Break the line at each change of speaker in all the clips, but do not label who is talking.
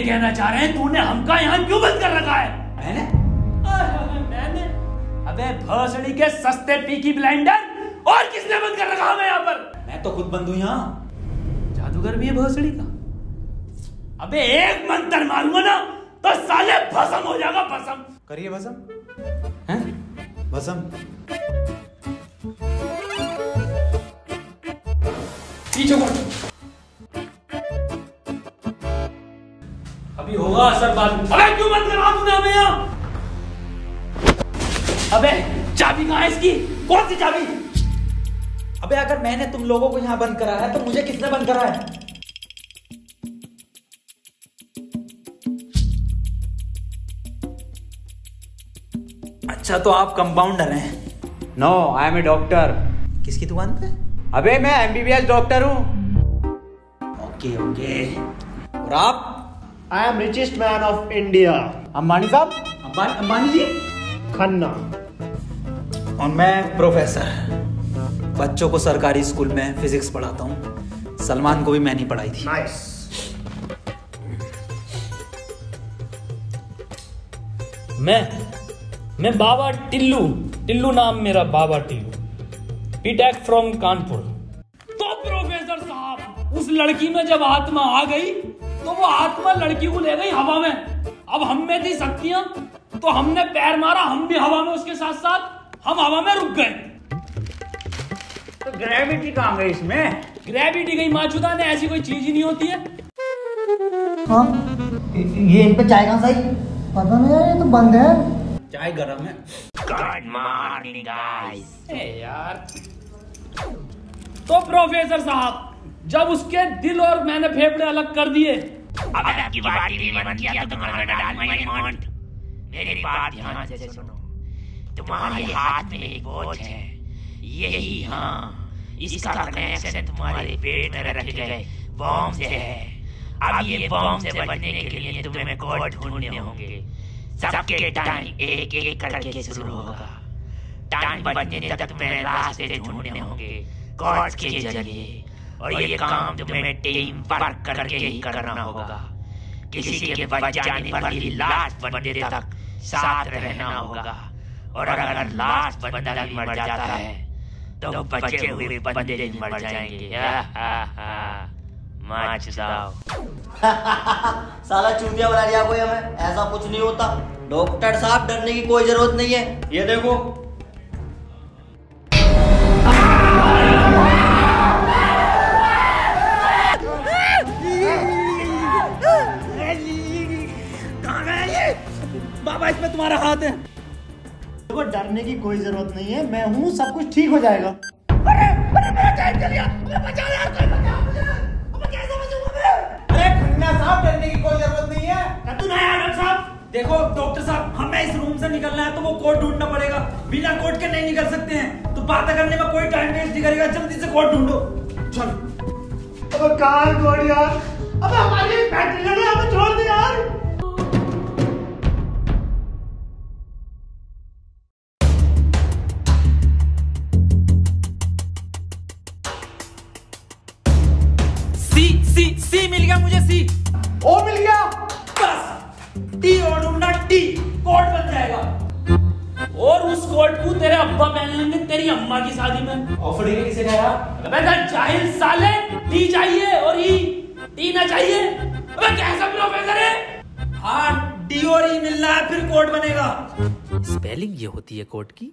कहना चाह रहे हैं तूने हमका यहाँ क्यों बंद कर रखा है?
मैंने?
अबे भोसड़ी के सस्ते पीकी ब्लाइंडर, और किसने बंद कर रखा हमें यहाँ पर?
मैं तो खुद बंद हूँ यहाँ।
जादूगर भी है भोसड़ी का। अबे एक मंत्र मारूंगा ना तो साले भस्म हो जाएगा, भस्म।
करिए भस्म। हैं? भस्म।
पीछे मुड़। अभी होगा असर बाद में। अबे क्यों बंद करा तूने हमें यहाँ? अबे चाबी कहाँ है इसकी? कौन सी चाबी?
अबे अगर मैंने तुम लोगों को यहाँ बंद करा है तो मुझे किसने बंद करा है? अच्छा तो आप कंपाउंडर हैं?
No, I am a doctor.
किसकी दुकान पे?
अबे मैं MBBS डॉक्टर हूँ।
Okay okay. और आप?
I am richest man of India.
Ambani साहब?
अंबानी जी?
खन्ना।
और मैं प्रोफेसर, बच्चों को सरकारी स्कूल में फिजिक्स पढ़ाता हूँ। सलमान को भी मैंने पढ़ाई थी।
नाइस।
मैं बाबा टिल्लू नाम मेरा, बाबा टिल्लू, बीटेक फ्रॉम कानपुर। तो प्रोफेसर साहब, उस लड़की में जब आत्मा आ गई तो वो आत्मा लड़की को ले गई हवा में। अब हम में थी शक्तियां तो हमने पैर मारा, हम भी हवा में उसके साथ साथ, हम हवा में रुक गए।
तो ग्रेविटी कहाँ गई इसमें?
ग्रेविटी गई माचुदा ने, ऐसी कोई चीज ही नहीं होती है।
हाँ, ये इन पे चाय कहाँ सही? पता नहीं यार, ये तो बंद है।
चाय गरम है।
Good morning guys.
यार तो प्रोफेसर साहब, जब उसके दिल और मैंने फेफड़े अलग कर दिए,
अब आपकी बाटी भी मन किया तो तुम्हारा डाल माय मॉन्ट। मेरी बात ध्यान से सुनो। तुम्हारे हाथ में एक वॉच है, यही हाँ, इसका कनेक्शन तुम्हारे पेट में रखे गए बॉम्ब से है। अब ये बॉम्ब से बचने के लिए तुम्हें कोड ढूंढने होंगे। सबके टाइम एक एक करके शुरू होगा। टाइम बचने तक तुम्हें रास्ते ढूंढने होंगे कोड्स के जरिए, और ये काम तुम्हें टीम वर्क करके ही करना होगा। किसी के बच जाने पर भी लास्ट बंदे तक साथ रहना होगा, और अगर लास्ट बंदा भी मर जाता है तो बचे हुए बंदे भी मर जाएंगे। माच दाओ।
साला चूतिया बना दिया कोई हमें। ऐसा कुछ नहीं होता डॉक्टर साहब, डरने की कोई जरूरत नहीं है। ये देखो,
बाबा इसमें तुम्हारा हाथ है।
देखो डरने की कोई जरूरत नहीं है, मैं हूँ, सब कुछ ठीक हो जाएगा।
अरे खन्ना साहब, डरने की कोई जरूरत नहीं है।
तू नया डॉक्टर साहब।
देखो डॉक्टर साहब, हमें इस रूम से निकलना है तो वो कोड ढूंढना पड़ेगा। बिना कोड के नहीं निकल सकते हैं, तो बात करने में कोई टाइम वेस्ट नहीं करेगा। जल्दी से कोड ढूंढो। चलो।
अब कहाँ कोड यार? अब हमारी बैटरी लगे, हमें छोड़ दे यार।
सी मिल गया मुझे। सी
ओ मिल गया।
बस टी और ढूंढना, टी कोड बन जाएगा। और उस कोड को तेरे अब्बा पहन लेंगे तेरी अम्मा की शादी में।
ऑफर ही किसे कहा?
अबे जाहिल साले, टी चाहिए और ई, टी ना चाहिए। अबे कैसा प्रोफेसर है?
हाँ, डी और ई मिलना है फिर कोड बनेगा।
स्पेलिंग ये होती है कोड की।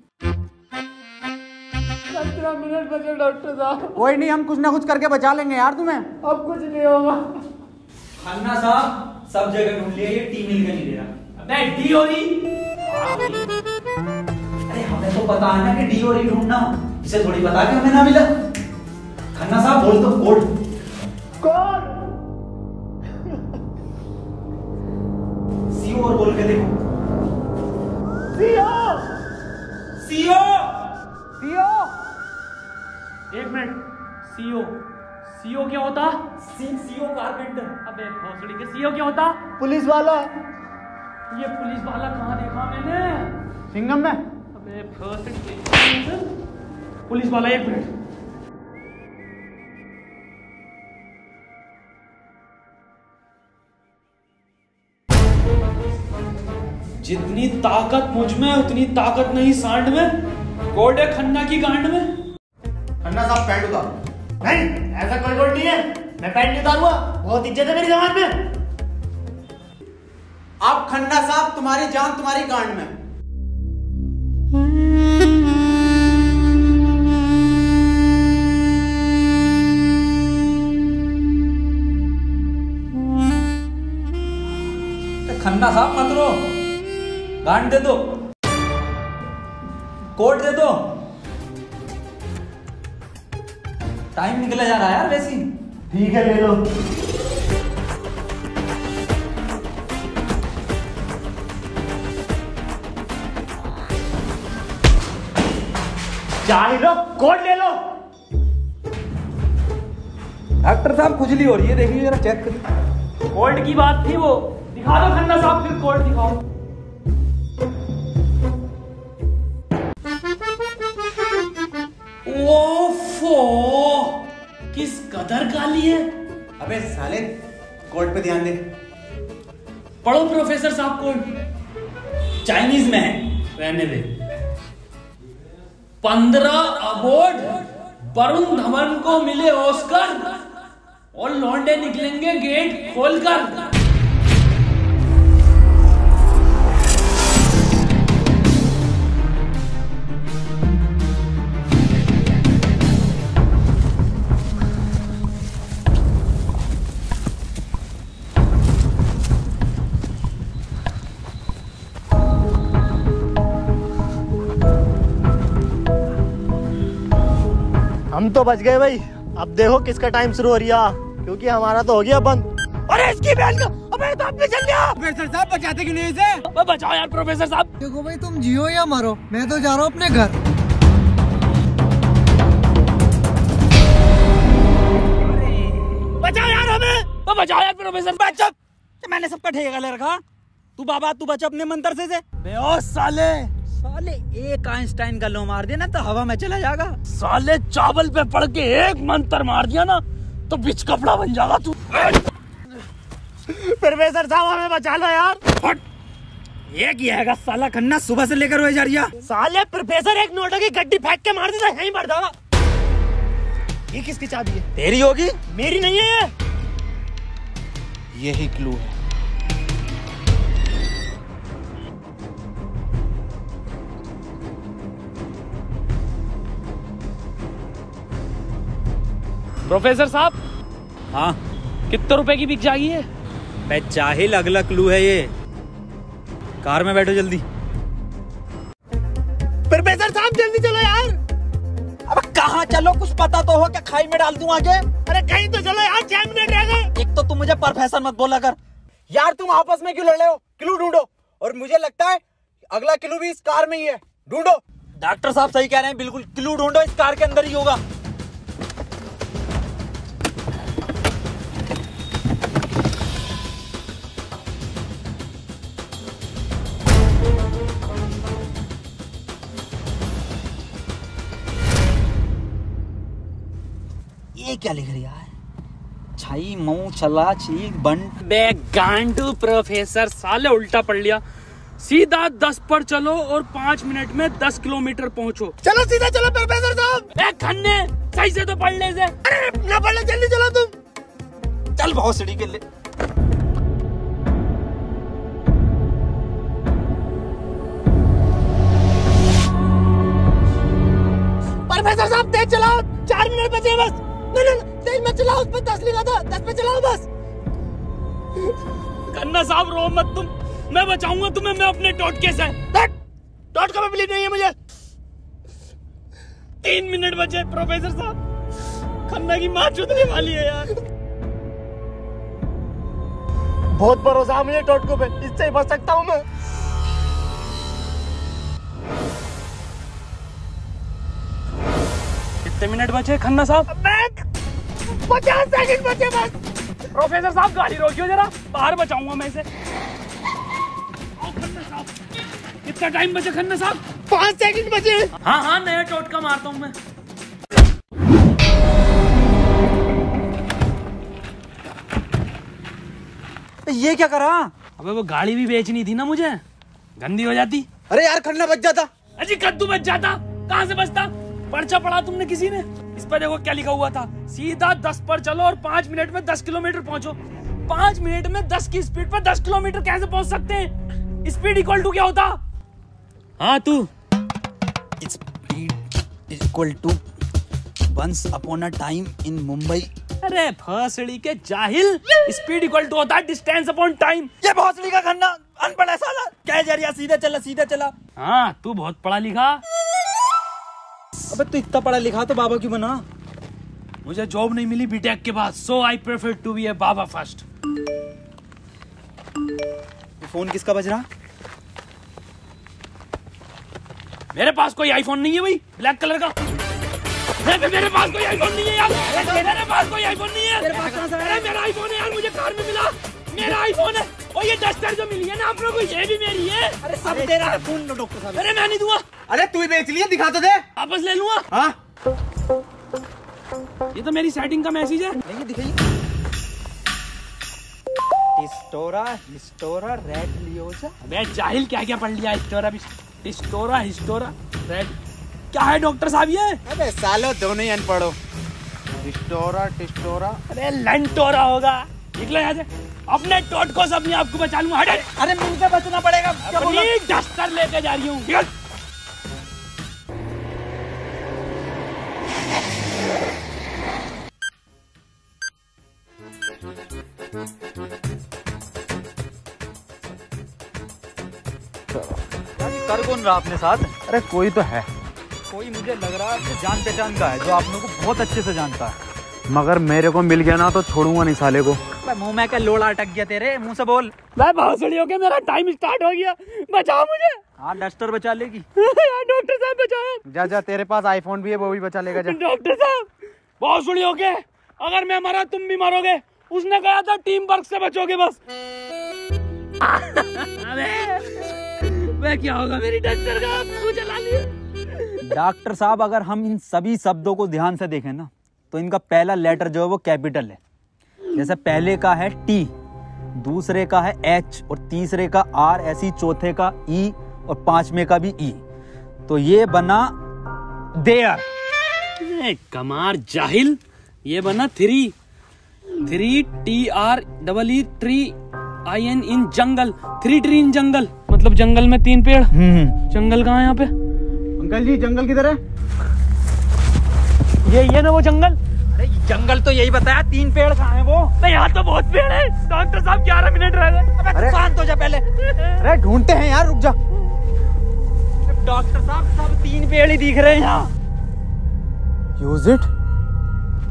15 मिनट बचे डॉक्टर साहब।
कोई नहीं, हम कुछ ना कुछ करके बचा लेंगे यार तुम्हें।
अब कुछ नहीं होगा।
खन्ना साहब, सब जगह ढूंढ लिया, ये टी मिल के नहीं दे रहा।
अबे डी और ई।
अरे हमें तो पता है ना कि डी और ई ढूंढना, इसे थोड़ी पता कि हमें ना मिला। खन्ना साहब बोल तो कोड।
कौन?
सी और बोल के देखो।
सीओ।
सीओ।
सीओ।
एक मिनट, सीओ, सीओ क्या होता?
CO carpenter.
अबे भोसड़ी के सीओ क्या होता?
पुलिस वाला।
ये पुलिस वाला कहाँ देखा मैंने?
सिंघम में।
अबे भोसड़ी के पुलिस वाला, एक मिनट। जितनी ताकत मुझ में उतनी ताकत नहीं सांड में। कोड है खन्ना की गांड में।
खन्ना साहब पैंट उतारो। नहीं, ऐसा कोई कोड नहीं है, मैं पैंट नहीं उतारूंगा, बहुत इज्जत है मेरी जमात में।
आप खन्ना साहब, तुम्हारी जान तुम्हारी गांड में।
खन्ना साहब मत रो, गांड दे दो, कोट दे दो। टाइम निकला जा रहा है यार वैसे ही।
ठीक है, ले लो। चाय लो, कोट ले लो।
डॉक्टर साहब खुजली हो रही है, देखिए जरा चेक करिए।
कोड की बात थी वो, दिखा दो खन्ना साहब, फिर कोड दिखाओ। ओफो, किस कदर काली है।
अबे साले, कोड पे ध्यान दे।
पढ़ो प्रोफेसर साहब कोड।
चाइनीज में है।
रहने दे। 15 अवार्ड वरुण धवन को मिले ऑस्कर और लौंडे निकलेंगे गेट खोलकर।
हम तो बच गए भाई। अब देखो किसका टाइम शुरू हो रही है, क्योंकि हमारा तो हो गया बंद। अरे इसकी बहन का, अबे तो अपने चल गया।
प्रोफेसर साहब बचाते क्यों नहीं इसे?
बचाओ यार प्रोफेसर साहब।
देखो भाई, तुम जियो या मरो, मैं तो जा रहा हूँ अपने घर।
बचाओ यार हमें।
बचाओ यार प्रोफेसर।
बचा, मैंने सबका ठेका ले रखा। तू बाबा तू बचा अपने मंत्र से। बे साले एक आइंस्टाइन का लो मार दिया ना तो हवा में चला जाएगा।
साले चावल पे पड़ के एक मंत्र मार दिया ना तो बिच कपड़ा बन जाएगा तू।
प्रोफेसर साहब हमें बचा लो यार।
ये क्या है साला खन्ना सुबह से लेकर हुए जा रही है।
साले प्रोफेसर एक नोटों की गड्डी फेंक के मार देता, यहीं मर जाएगा। ये किसकी चाबी है?
तेरी होगी,
मेरी नहीं है ये।
यही क्लू है।
प्रोफेसर साहब,
हाँ
कितने रुपए की बिक जाएगी है?
मैं जाहिल, अगला क्लू है ये। कार में बैठो जल्दी।
प्रोफेसर साहब जल्दी चलो यार।
अब कहाँ चलो, कुछ पता तो हो क्या खाई में डाल दूं आगे?
अरे कहीं तो चलो यार, 6 मिनट रह गए।
एक तो तुम मुझे प्रोफेसर मत बोला कर
यार। तुम आपस में क्यों लड़ रहे हो? क्लू ढूंढो। और मुझे लगता है अगला क्लू भी इस कार में ही है, ढूंढो।
डॉक्टर साहब सही कह रहे हैं, बिल्कुल क्लू ढूंढो, इस कार के अंदर ही होगा। ये क्या लिख रही है? छाई मऊ चला चीक बंट।
बे गांडू प्रोफेसर, साले उल्टा पढ़ लिया। सीधा 10 पर चलो और 5 मिनट में 10 किलोमीटर पहुंचो।
चलो सीधा चलो प्रोफेसर साहब।
ए खन्ने, सही से तो पढ़ ले से।
अरे ना पढ़ ले, जल्दी चलो तुम।
चल बहुत सीढ़ी के लिए।
प्रोफेसर साहब तेज चलाओ, 4 मिनट बचे बस। नहीं तेज मत चलाओ, उस पर 10 लिखा था, 10 पे चलाओ बस।
खन्ना साहब रो मत तुम, मैं बचाऊंगा तुम्हें, मैं अपने टोटके से।
डॉट का बिलीव नहीं है मुझे।
3 मिनट बचे प्रोफेसर साहब, खन्ना की माँ चुदने वाली है यार।
बहुत भरोसा है मुझे टोटको पे, इससे ही बच सकता हूँ मैं।
कितने मिनट बचे खन्ना साहब?
50 सेकंड बचे बस।
प्रोफेसर साहब गाड़ी रोकियो जरा, बाहर बचाऊंगा मैं इसे। खन्ना साहब, कितना टाइम बचे खन्ना साहब?
5 सेकंड बचे।
हाँ हाँ, नया टोटका मारता हूँ मैं।
ये क्या करा?
अबे वो गाड़ी भी बेचनी थी ना मुझे, गंदी हो जाती।
अरे यार खन्ना बच जाता।
अजी कद्दू बच जाता, कहाँ से बचता? पर्चा पढ़ा तुमने किसी ने? इस पर देखो क्या लिखा हुआ था, सीधा 10 पर चलो और 5 मिनट में 10 किलोमीटर पहुंचो। 5 मिनट में 10 की स्पीड पर 10 किलोमीटर कैसे पहुंच सकते हैं? स्पीड इक्वल टू क्या होता? हाँ तू।
Speed equal to once upon a time in Mumbai.
अरे भोसड़ी के जाहिल, स्पीड इक्वल टू होता है डिस्टेंस अपॉन टाइम।
ये भोसड़ी का खन्ना अनपढ़ है साला। क्या जरिया, सीधा चला सीधा चला।
हाँ तू बहुत पढ़ा लिखा।
अबे तू इतना पढ़ा लिखा तो बाबा क्यों बना?
मुझे जॉब नहीं मिली बीटेक के बाद, so I prefer to be a baba first.
Phone किसका बज रहा?
मेरे पास कोई आईफोन नहीं है भाई, ब्लैक कलर का। मेरे पास कोई आईफोन नहीं है यार, मेरे पास कोई आईफोन नहीं है। अरे मेरा आईफोन है यार, मुझे कार में मिला, मेरा आईफोन है। और ये डस्टर जो मिली है ना आप लोगों को, ये भी मेरी है।
अरे सब तेरा है, फोन लो डॉक्टर साहब।
अरे मैं नहीं दूंगा।
अरे तू ही बेच लिया, दिखा तो दे।
वापस ले लूंगा।
हाँ
ये तो मेरी सेटिंग का मैसेज है।
नहीं दिखाइए। टिस्टोरा हिस्टोरा रेड लियोजा।
अबे जाहिल क्या क्या पढ़ लिया? हिस्टोरा रेड क्या है डॉक्टर साहब ये?
अबे सालो दोनों ही अनपढ़ हो। टिस्टोरा।
अरे लंटोरा होगा। निकलो यहाँ से, अपने टोटको से अपने आप को बचा लूंगा। हट।
अरे मुंह से बचना पड़ेगा। क्या बोला?
अपनी डस्टर लेके जा रही हूँ। निकल।
कर कौन रहा अपने साथ?
अरे कोई तो है,
कोई मुझे लग रहा है जान पहचान का है, जो आप लोगों को बहुत अच्छे से जानता है।
मगर मेरे को मिल गया ना तो छोड़ूंगा नहीं साले को।
मुंह में क्या लोड़ा अटक गया तेरे? मुंह से बोल।
मैं भोसड़ी हो गया, मेरा टाइम स्टार्ट हो गया, बचाओ मुझे।
हाँ डस्टर बचा लेगी।
डॉक्टर साहब बचाओ।
जा जा, तेरे पास आईफोन भी है, वो भी बचा लेगा। जा
डॉक्टर साहब भोसड़ी हो गए, अगर मैं मरा तुम भी मरोगे। उसने कहा था टीम वर्क से बचोगे बस। मैं क्या होगा मेरी डस्टर का? आपको जला लिया।
डॉक्टर साहब अगर हम इन सभी शब्दों को ध्यान से देखें ना, तो इनका पहला लेटर जो है वो कैपिटल है। जैसे पहले का है टी, दूसरे का है एच और तीसरे का आर, ऐसी चौथे का ई और पांचवें का भी ई। तो ये बना देयर।
कमार जाहिल, ये बना three TREE tree IN in jungle. 3 tree in jungle, मतलब जंगल में 3 पेड़। जंगल कहाँ है यहाँ पे?
अंकल जी जंगल किधर है?
ये ना वो जंगल।
अरे जंगल तो यही बताया, 3 पेड़ कहाँ है वो?
तो यहाँ तो बहुत पेड़ है। डॉक्टर साहब 11 मिनट रह गए।
अरे शांत हो जा पहले।
अरे ढूंढते हैं यार, रुक जा।
डॉक्टर साहब सब 3 पेड़ ही दिख रहे हैं यहाँ।
Use it.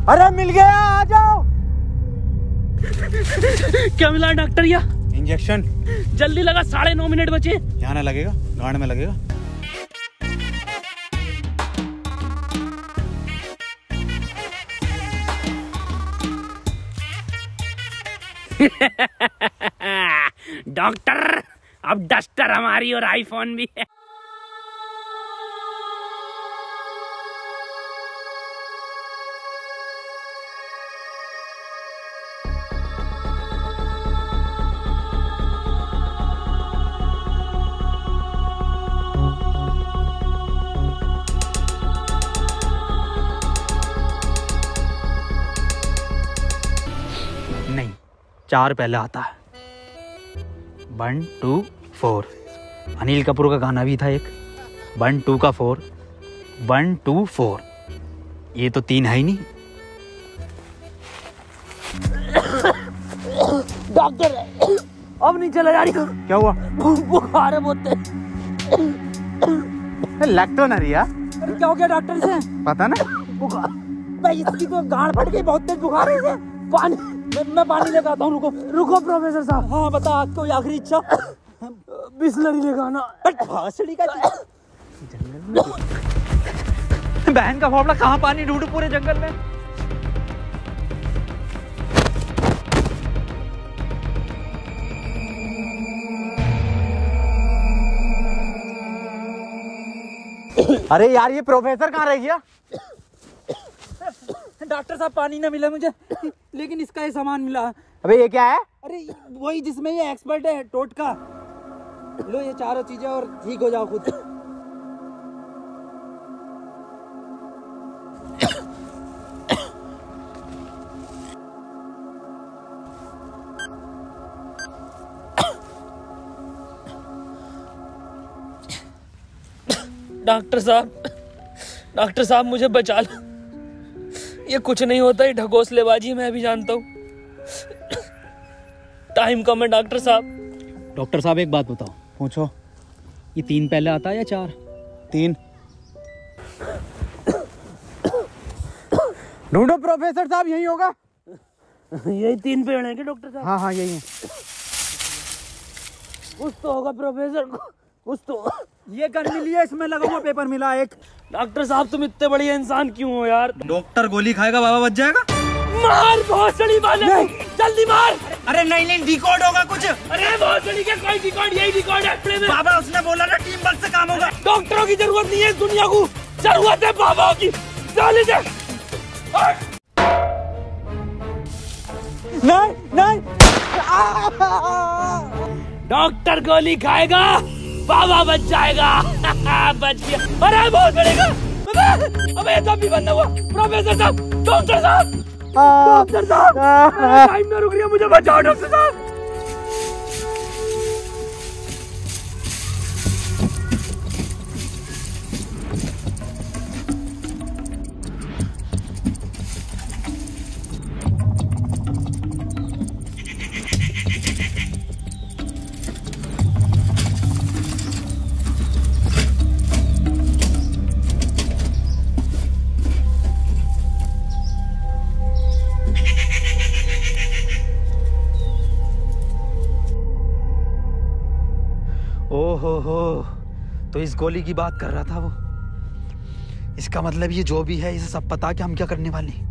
अरे मिल गया, आ जाओ।
क्या मिला डॉक्टर? या
इंजेक्शन।
जल्दी लगा, 9.5 मिनट बचे।
यहाँ ना लगेगा, गांड में लगेगा।
डॉक्टर अब डस्टर हमारी और आईफोन भी है।
नहीं, 4 पहले आता है। 1 2 4। अनिल कपूर का गाना भी था एक, 1 2 का 4, 1 2 4। ये तो 3 है ही नहीं।
डॉक्टर अब नहीं चला जा रही।
क्या हुआ?
बुखार है बहुत।
लग तो नहीं रहा।
अरे क्या हो गया डॉक्टर से?
पता ना।
बुखार भाई, इसकी तो गांड फट गई, बहुत तेज बुखार है इसे। पानी, मैं पानी लेकर आता हूँ। रुको प्रोफेसर साहब।
हाँ बता, आज कोई आखिरी इच्छा?
बिस्लरी लेकर आना।
भाषड़ी का बहन का फावड़ा, कहाँ पानी ढूंढू पूरे जंगल में?
अरे यार ये प्रोफेसर कहाँ रह गया?
डॉक्टर साहब पानी ना मिला मुझे, लेकिन इसका ये सामान मिला।
अबे ये क्या है?
अरे वही जिसमें ये एक्सपर्ट है, टोटका।
लो ये चारों चीजें और ठीक हो जाओ खुद।
डॉक्टर साहब मुझे बचा लो। ये कुछ नहीं होता, ये ढकोसलेबाजी मैं भी जानता हूँ। टाइम कम है डॉक्टर साहब।
डॉक्टर साहब एक बात बताओ, पूछो, ये 3 पहले आता है या 4? 3।
ढूंढो प्रोफेसर साहब, यही होगा।
यही 3 पेड़ हैं क्या डॉक्टर साहब?
हाँ हाँ यही है।
कुछ तो होगा प्रोफेसर, कुछ तो।
ये गन मिली है, इसमें लगा हुआ पेपर मिला एक।
डॉक्टर साहब तुम इतने बढ़िया इंसान क्यों हो यार?
डॉक्टर गोली खाएगा, बाबा बच जाएगा।
मार भोसड़ी वाले, जल्दी मार।
अरे नहीं डिकोड होगा कुछ।
अरे भोसड़ी का कोई डिकोड, यही डिकोड है अपने में।
बाबा उसने बोला ना टीम वर्क से काम होगा।
डॉक्टरों की जरूरत नहीं है इस दुनिया को, जरूरत है बाबाओं की। चल इधर।
नहीं
डॉक्टर गोली खाएगा, बाबा बच जाएगा। बच गया। अरे बहुत बड़ेगा। अबे ये तो भी बंद हुआ। प्रोफेसर साहब, डॉक्टर साहब, डॉक्टर साहब, टाइम ना रुक रही है, मुझे बचाओ डॉक्टर साहब।
ओहो, तो इस गोली की बात कर रहा था वो। इसका मतलब ये जो भी है, इसे सब पता कि हम क्या करने वाले हैं।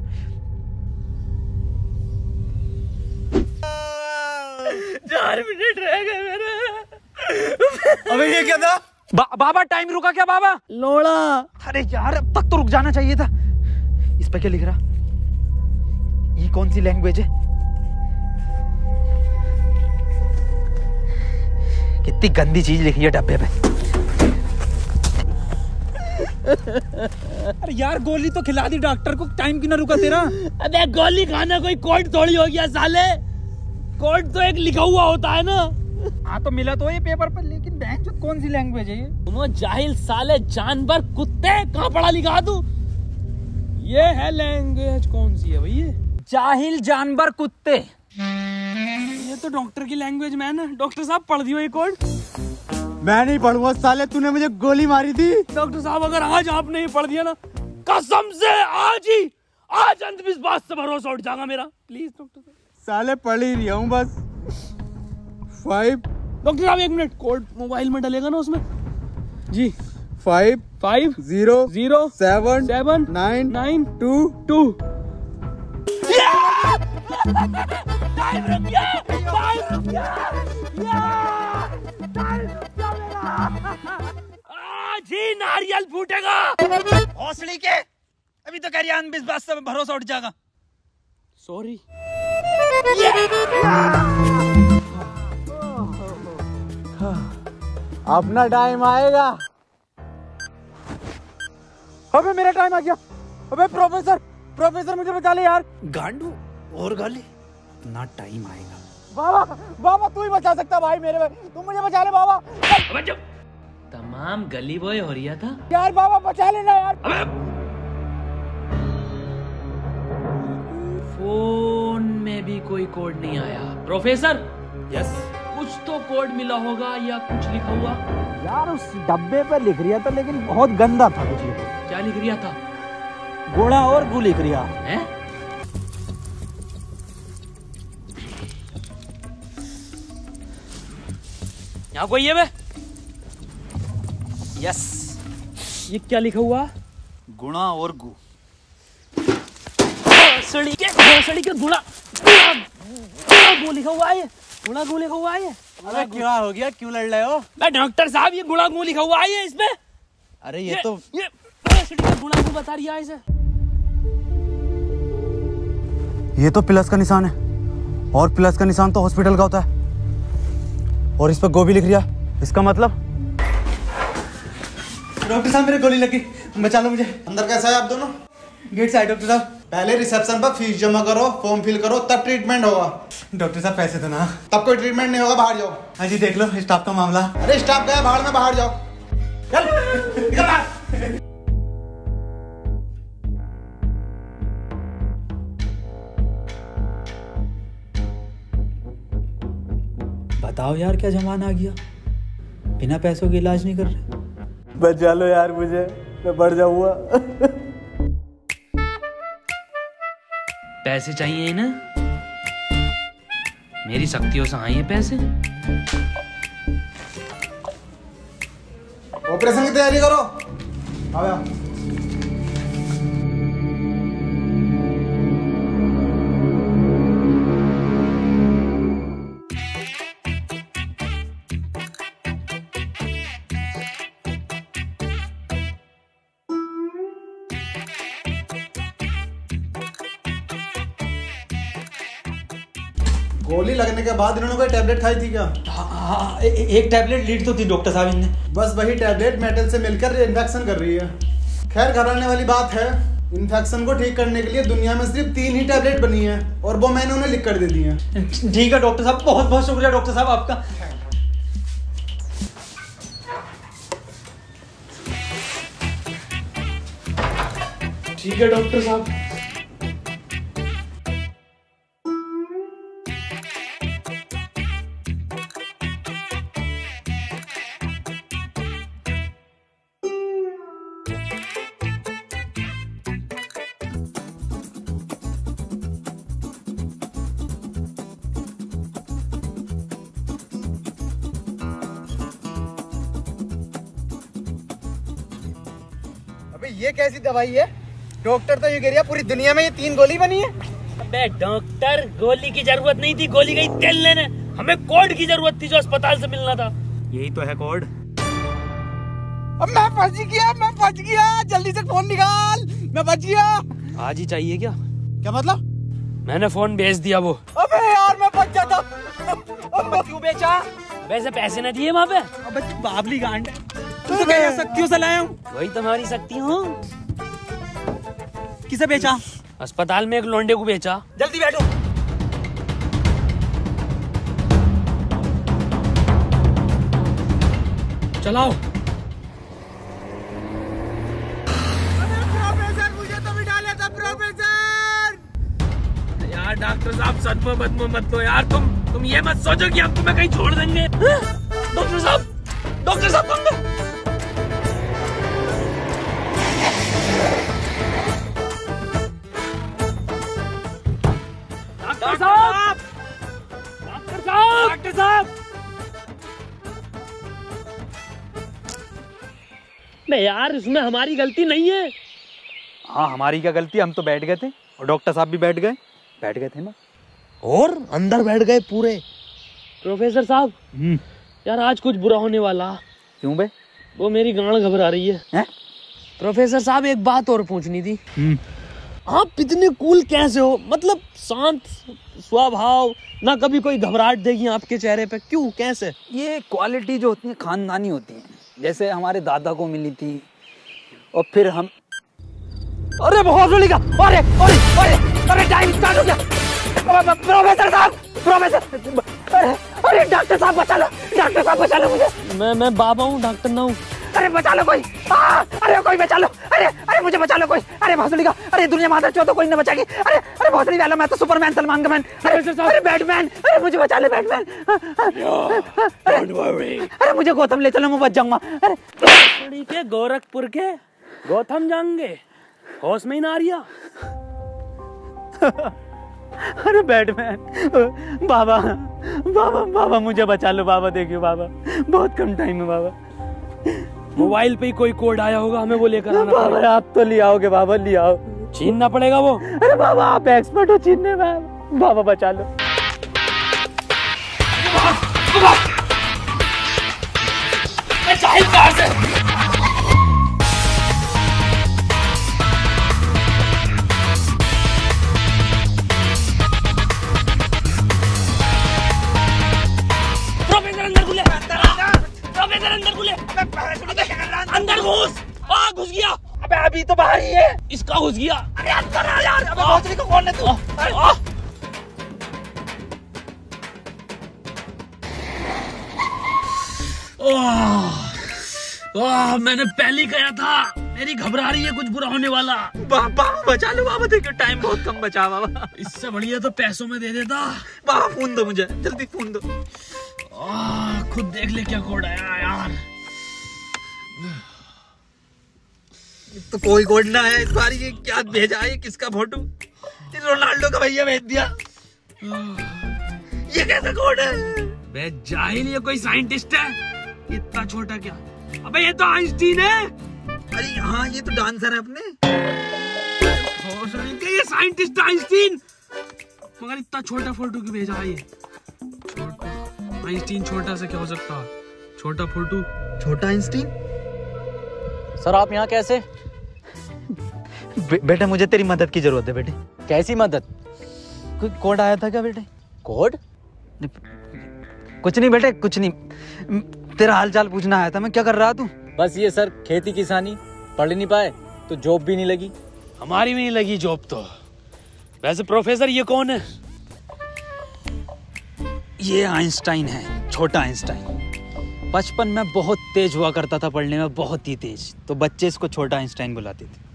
4 मिनट रह गए मेरे।
अबे ये क्या था? बाबा टाइम रुका क्या बाबा?
लोड़ा।
अरे यार अब तक तो रुक जाना चाहिए था। इस पे क्या लिख रहा? ये कौन सी लैंग्वेज है? कितनी गंदी चीज लिखी है डब्बे पे। अरे यार गोली तो खिला दी डॉक्टर को, टाइम क्यों ना रुका तेरा?
अबे गोली खाना कोई कोड थोड़ी हो गया साले। कोड तो एक लिखा हुआ होता है ना।
हाँ तो मिला तो ये पेपर पर, लेकिन बहन जो कौन सी लैंग्वेज है ये?
तुम जाहिल साले जानवर कुत्ते, कहाँ पढ़ा लिखा तू? ये है लैंग्वेज कौन सी है भैया?
जाहिल जानवर कुत्ते।
ये तो डॉक्टर की लैंग्वेज मैन है। डॉक्टर साहब पढ़ दियो ये कोड।
मैं नहीं पढ़ूंगा साले, तूने मुझे गोली मारी थी।
डॉक्टर साहब अगर आज आपने ये पढ़ दिया ना, कसम से आज अंधविश्वास से भरोसा उठ जाएगा मेरा। प्लीज डॉक्टर साहब।
साले पढ़ ही रहा हूँ बस। 5।
डॉक्टर साहब 1 मिनट, कोड मोबाइल में डलेगा ना उसमें? जी
5 0
0
7
7
9
9
2
2। टाइम रुक गया, टाइम रुक गया, टाइम रुक गया मेरा। आज ही नारियल फूटेगा।
हौसले के अभी तो कह रही अंधविश्वास से भरोसा उठ जाएगा।
सॉरी।
अपना टाइम आएगा। अबे मेरा टाइम आ गया। अबे प्रोफेसर मुझे बचा ले यार।
गांडू और गाली, अपना टाइम आएगा।
बाबा तू ही बचा सकता भाई मेरे, तुम मुझे बचा ले बाबा।
अबे जब तमाम गली बॉय हो रहा था
यार बाबा बचा लेना यार।
अबे फोन में भी कोई कोड नहीं आया। प्रोफेसर
यस,
कुछ तो कोड मिला होगा या कुछ लिखा हुआ?
यार उस डब्बे पे लिख रिया था, लेकिन बहुत गंदा था कुछ लिखा।
क्या लिख रिया था?
गोड़ा और गु लिख रिया
है। यहाँ कोई है बे?
यस,
ये क्या लिखा हुआ?
गुणा और गु।
भोसड़ी के गुणा गु लिखा हुआ है। गुणा गु लिखा हुआ है।
अबे क्या हो गया, क्यों लड़ रहे हो?
मैं डॉक्टर साहब ये गुणा गु लिखा हुआ है इसमें।
अरे
ये भोसड़ी का गुणा गु बता रही है इसे।
ये तो प्लस का निशान है, और प्लस का निशान तो हॉस्पिटल का होता है, और इस पर गो भी लिख रिया।
इसका मतलब?
डॉक्टर साहब मेरे गोली लगी, बचा लो मुझे।
अंदर कैसा है आप दोनों?
गेट से आए डॉक्टर साहब।
पहले रिसेप्शन पर फीस जमा करो, फॉर्म फिल करो, तब ट्रीटमेंट होगा।
डॉक्टर साहब पैसे तो ना।
तब कोई ट्रीटमेंट नहीं होगा, बाहर जाओ।
हाँ जी देख लो स्टाफ का मामला।
अरे स्टाफ गया बाहर में, बाहर जाओ। चल निकल बाहर।
बताओ यार क्या जमाना आ गया, बिना पैसों के इलाज नहीं कर रहे।
बचा लो यार मुझे, मैं बढ़ जाऊंगा।
पैसे चाहिए ना, मेरी शक्तियों से आए हैं पैसे।
ऑपरेशन की तैयारी करो। आओ यार। गोली लगने के बाद इन्होंने कोई टैबलेट खाई थी क्या?
हाँ, एक टैबलेट लीड तो थी डॉक्टर साहब इनने।
बस वही टैबलेट मेटल से मिलकर इन्फेक्शन कर रही है। खैर घबराने वाली बात है, इन्फेक्शन को ठीक करने के लिए दुनिया में सिर्फ 3 ही टैबलेट बनी है और वो मैंने उन्हें लिख कर दे दी है।
ठीक है डॉक्टर साहब, बहुत बहुत शुक्रिया डॉक्टर साहब आपका।
ठीक है डॉक्टर साहब।
अबे ये कैसी दवाई है? डॉक्टर तो ये कह रहा पूरी दुनिया में ये 3 गोली बनी है।
अबे डॉक्टर, गोली की जरूरत नहीं थी, गोली गई तेल लेने। हमें कोड की जरूरत थी जो अस्पताल से मिलना था।
यही तो है कोड।
अब मैं फंस गया, जल्दी से फोन निकाल, मैं बच गया।
आज ही चाहिए क्या?
क्या मतलब?
मैंने फोन भेज दिया वो।
अबे यार मैं बच जाता। अब क्यों बेचा?
वैसे पैसे न दिए वहाँ पे।
अबे बाबली गांड, तू तो कह शक्तियों से लाया हूँ।
वही तुम्हारी शक्ति हूँ।
किसे बेचा?
अस्पताल में एक लोंडे को बेचा।
जल्दी बैठो।
चलाओ।
प्रोफेसर मुझे तो बिठा लेता प्रोफेसर।
यार डॉक्टर साहब सदमा बदमा मत लो यार, तुम ये मत सोचो कि हम तुम्हें कहीं छोड़ देंगे। डॉक्टर साहब तुम डॉक्टर साहब नहीं यार, इसमें हमारी गलती नहीं है।
हाँ हमारी क्या गलती, हम तो बैठ गए थे और डॉक्टर साहब भी बैठ गए थे ना।
और अंदर बैठ गए पूरे।
प्रोफेसर साहब यार आज कुछ बुरा होने वाला।
क्यों बे?
वो मेरी गांड घबरा रही है। प्रोफेसर साहब एक बात और पूछनी थी। आप इतने कूल कैसे हो? मतलब शांत स्वभाव, ना कभी कोई घबराहट देगी आपके चेहरे पे, क्यों कैसे?
ये क्वालिटी जो होती है खानदानी होती है, जैसे हमारे दादा को मिली थी और फिर हम। अरे बहुत जल्दी का, अरे टाइम स्टार्ट हो गया। प्रोफेसर साहब, अरे डॉक्टर साहब बचा लो मुझे।
मैं बाबा हूँ, डॉक्टर ना हूँ।
अरे बचा लो कोई, अरे कोई बचा लो, अरे मुझे बचा लो कोई। अरे भोसड़ी का, अरे दुनिया माता चो तो कोई न बचाएगी। अरे भोसड़ी वाला, मैं तो सुपरमैन, सलमान का मैन, अरे बैटमैन, अरे मुझे बचा ले बैटमैन। अरे मुझे गौतम ले चलो, मैं बच जाऊंगा।
अरे के गोरखपुर के गौतम जाएंगे, होश में ही ना आ रिया।
अरे बैटमैन, बाबा मुझे बचा लो बाबा, देखियो बाबा बहुत कम टाइम है बाबा।
मोबाइल पे ही कोई कोड आया होगा, हमें वो लेकर आना
बाबा
पड़ेगा।
आप तो ले आओगे बाबा, ले आओ।
छीनना पड़ेगा वो।
अरे बाबा आप एक्सपर्ट हो छीनने में, बाबा बचा लो।
प्रोफेसर अंदर खुले।
यार अबे भोसड़ी को कौन है तू?
मैंने पहले ही कहा था, मेरी घबरा रही है कुछ बुरा होने वाला।
बाबा बचा लो बाबा, देखो टाइम बहुत कम बचा बाबा।
इससे बढ़िया तो पैसों में दे देता।
बाबा फोन दो मुझे, जल्दी फोन दो।
खुद देख ले क्या कोड आया यार।
तो कोई कोड ना है इस बार। ये क्या भेजा है, किसका फोटो? रोनाल्डो का भैया भेज दिया। ये कैसा कोड है?
बे जाहिल, ये कोई साइंटिस्ट है? इतना छोटा क्या? अबे ये तो आइंस्टीन है।
अरे हाँ ये तो डांसर है अपने।
ये साइंटिस्ट आइंस्टीन, मगर इतना छोटा फोटो क्यों भेजा है? ये छोटा आइंस्टीन, छोटा से क्या हो सकता? छोटा फोटो,
छोटा आइंस्टीन।
सर आप यहाँ कैसे?
बेटा मुझे तेरी मदद की जरूरत है बेटे।
कैसी मदद?
कोई कोड आया था क्या बेटे?
कोड?
कुछ नहीं बेटे, कुछ नहीं। तेरा हाल चाल पूछना आया था मैं। क्या कर रहा तू?
बस ये सर, खेती किसानी। पढ़ नहीं पाए तो जॉब भी नहीं लगी।
हमारी भी नहीं लगी जॉब तो। वैसे प्रोफेसर ये कौन है?
ये आइंस्टाइन है, छोटा आइंस्टाइन। बचपन में बहुत तेज हुआ करता था पढ़ने में, बहुत ही तेज। तो बच्चे इसको छोटा आइंस्टाइन बुलाते थे।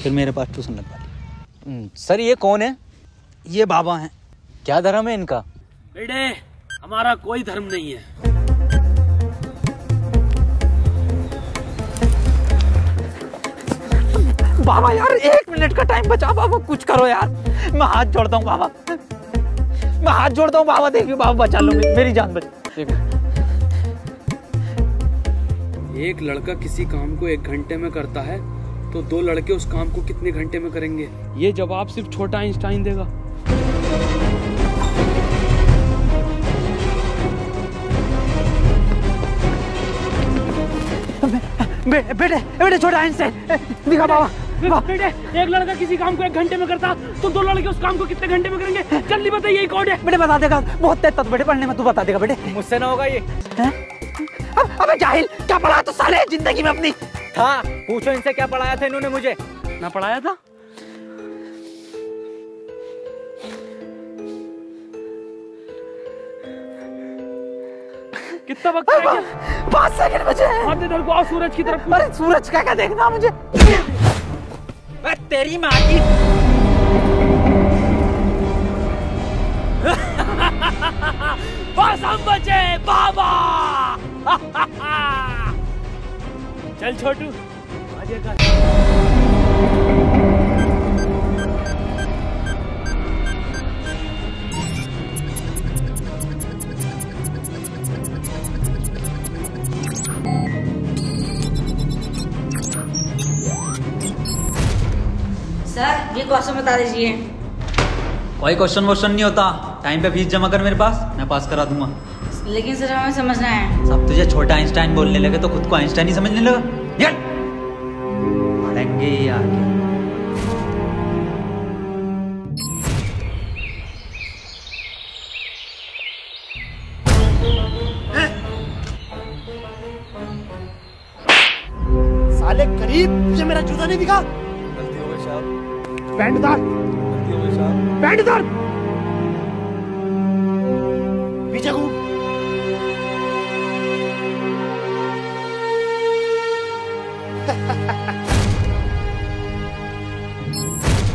फिर मेरे पास ट्यूशन लगवा ली।
सर ये कौन है?
ये बाबा हैं।
क्या धर्म है इनका?
बेटे हमारा कोई धर्म नहीं है।
बाबा यार 1 मिनट का टाइम बचा बाबा, कुछ करो यार। मैं हाथ जोड़ता हूँ बाबा, मैं हाथ जोड़ता हूँ बाबा। देखिए बाबा बचा लो, मेरी जान बचा।
एक लड़का किसी काम को 1 घंटे में करता है तो 2 लड़के उस काम को कितने घंटे में करेंगे? ये जवाब सिर्फ छोटा आइंस्टाइन देगा।
बेटे छोटा आइंस्टाइन दिखा बाबा।
बेटे एक लड़का किसी काम को 1 घंटे में करता तो 2 लड़के उस काम को कितने घंटे में करेंगे? जल्दी बताइए, यही कोड है।
बेटे बता देगा, बहुत तेज था बेटे पढ़ने में, तू बता देगा बेटे।
मुझसे ना होगा ये।
अबे जाहिल, क्या पढ़ा तो साले जिंदगी में अपनी?
हाँ पूछो इनसे क्या पढ़ाया था इन्होंने मुझे।
ना पढ़ाया था? कितना वक्त रह गया?
5 सेकंड बचे हैं।
हाथ इधर को आओ, सूरज की तरफ।
अरे सूरज क्या देखना मुझे?
तेरी माँ की।
बस हम बचे बाबा। चल छोटू आगे कर।
सर ये क्वेश्चन बता दीजिए।
कोई क्वेश्चन वोश्चन नहीं होता। टाइम पे फीस जमा कर मेरे पास, मैं पास करा दूंगा।
लेकिन सर हमें समझना है।
सब तुझे छोटा आइंस्टाइन बोलने लगे तो खुद को आइंस्टाइन ही समझने लगा। पढ़ेंगे आगे।
साले गरीब, ये मेरा जूता नहीं दिखा।
गलती हो गई साहब।
पैंट उतार,
गलती हो गई साहब।
पैंट उतार। पीछे घूम।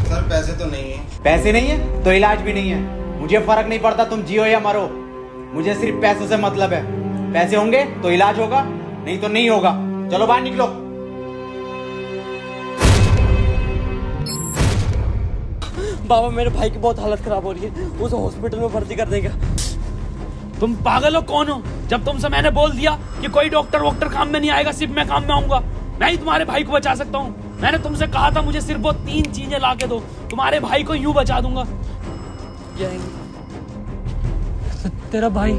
सर पैसे तो नहीं है।
पैसे नहीं है तो इलाज भी नहीं है। मुझे फर्क नहीं पड़ता तुम जियो या मरो, मुझे सिर्फ पैसों से मतलब है। पैसे होंगे तो इलाज होगा, नहीं तो नहीं होगा। चलो बाहर निकलो।
बाबा मेरे भाई की बहुत हालत खराब हो रही है, उसे हॉस्पिटल में भर्ती कर देगा। तुम पागल हो? कौन हो? जब तुमसे मैंने बोल दिया कि कोई डॉक्टर वॉक्टर काम में नहीं आएगा, सिर्फ मैं काम में आऊंगा। मैं ही तुम्हारे भाई को बचा सकता हूँ। मैंने तुमसे कहा था मुझे सिर्फ वो 3 चीजें ला के दो, तुम्हारे भाई को यूं बचा दूंगा। तेरा भाई